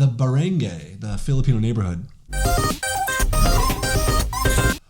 the barangay, the Filipino neighborhood.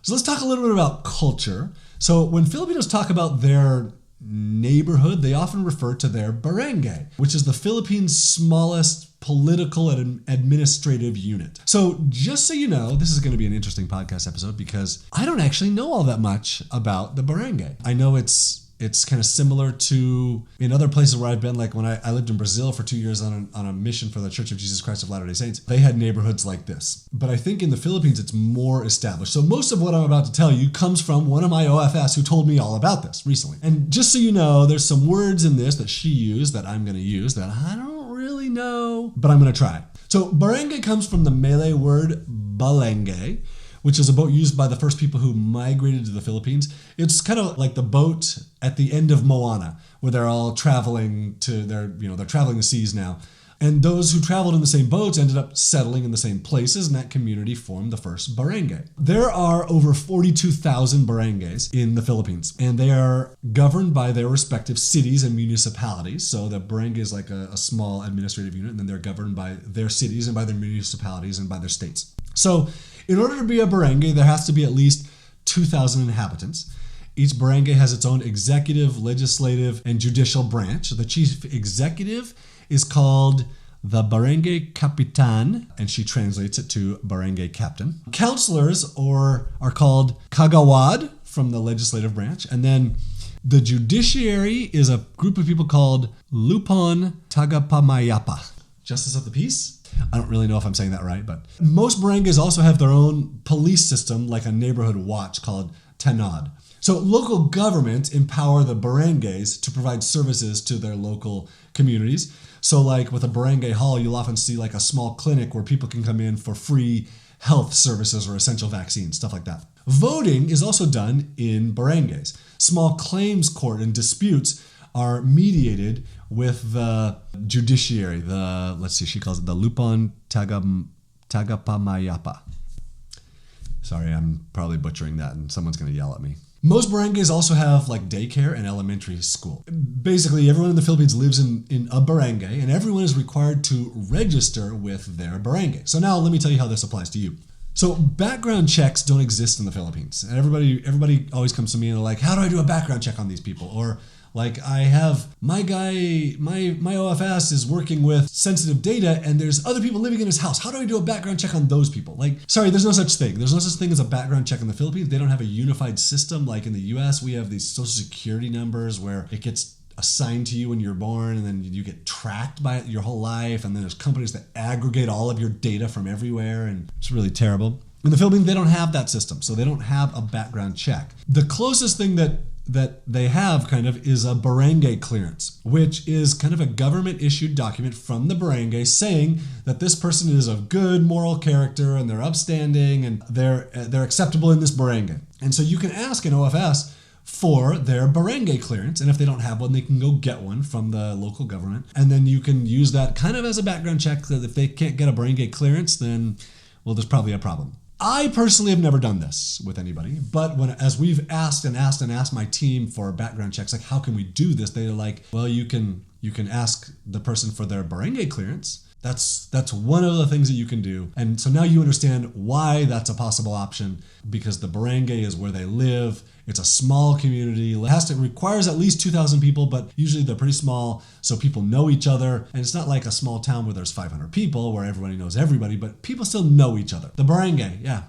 So let's talk a little bit about culture. So when Filipinos talk about their neighborhood, they often refer to their barangay, which is the Philippines' smallest political and administrative unit. So just so you know, this is going to be an interesting podcast episode because I don't actually know all that much about the barangay. I know it's kind of similar to in other places where I've been, like when I lived in Brazil for 2 years on a mission for the Church of Jesus Christ of Latter-day Saints. They had neighborhoods like this. But I think in the Philippines, it's more established. So most of what I'm about to tell you comes from one of my OFS who told me all about this recently. And just so you know, there's some words in this that she used that I'm going to use that I don't really know, but I'm going to try. So barangay comes from the Malay word balangay, which is a boat used by the first people who migrated to the Philippines. It's kind of like the boat at the end of Moana, where they're all traveling they're traveling the seas now. And those who traveled in the same boats ended up settling in the same places, and that community formed the first barangay. There are over 42,000 barangays in the Philippines, and they are governed by their respective cities and municipalities. So the barangay is like a small administrative unit, and then they're governed by their cities and by their municipalities and by their states. So in order to be a barangay, there has to be at least 2,000 inhabitants. Each barangay has its own executive, legislative, and judicial branch. The chief executive is called the Barangay Kapitan, and she translates it to Barangay Captain. Councilors are called Kagawad from the legislative branch, and then the judiciary is a group of people called Lupon Tagapamayapa. Justice of the Peace? I don't really know if I'm saying that right, but most barangays also have their own police system, like a neighborhood watch called Tanod. So local governments empower the barangays to provide services to their local communities. So like with a barangay hall, you'll often see like a small clinic where people can come in for free health services or essential vaccines, stuff like that. Voting is also done in barangays. Small claims court and disputes are mediated with the judiciary, she calls it the Lupon Tagapamayapa. Sorry, I'm probably butchering that and someone's going to yell at me. Most barangays also have like daycare and elementary school. Basically, everyone in the Philippines lives in a barangay, and everyone is required to register with their barangay. So now let me tell you how this applies to you. So background checks don't exist in the Philippines. And everybody always comes to me and they're like, how do I do a background check on these people? Or like I have my OFS is working with sensitive data and there's other people living in his house. How do I do a background check on those people? Like, sorry, there's no such thing. There's no such thing as a background check in the Philippines. They don't have a unified system. Like in the US, we have these social security numbers where it gets assigned to you when you're born and then you get tracked by it your whole life. And then there's companies that aggregate all of your data from everywhere. And it's really terrible. In the Philippines, they don't have that system. So they don't have a background check. The closest thing that they have kind of is a barangay clearance, which is kind of a government issued document from the barangay saying that this person is of good moral character and they're upstanding and they're acceptable in this barangay. And so you can ask an OFS for their barangay clearance, and if they don't have one, they can go get one from the local government, and then you can use that kind of as a background check that if they can't get a barangay clearance, then well, there's probably a problem. I personally have never done this with anybody, but as we've asked my team for background checks, like how can we do this? They're like, well, you can ask the person for their barangay clearance. That's one of the things that you can do. And so now you understand why that's a possible option, because the barangay is where they live. It's a small community. It requires at least 2,000 people, but usually they're pretty small, so people know each other. And it's not like a small town where there's 500 people, where everybody knows everybody, but people still know each other. The barangay, yeah,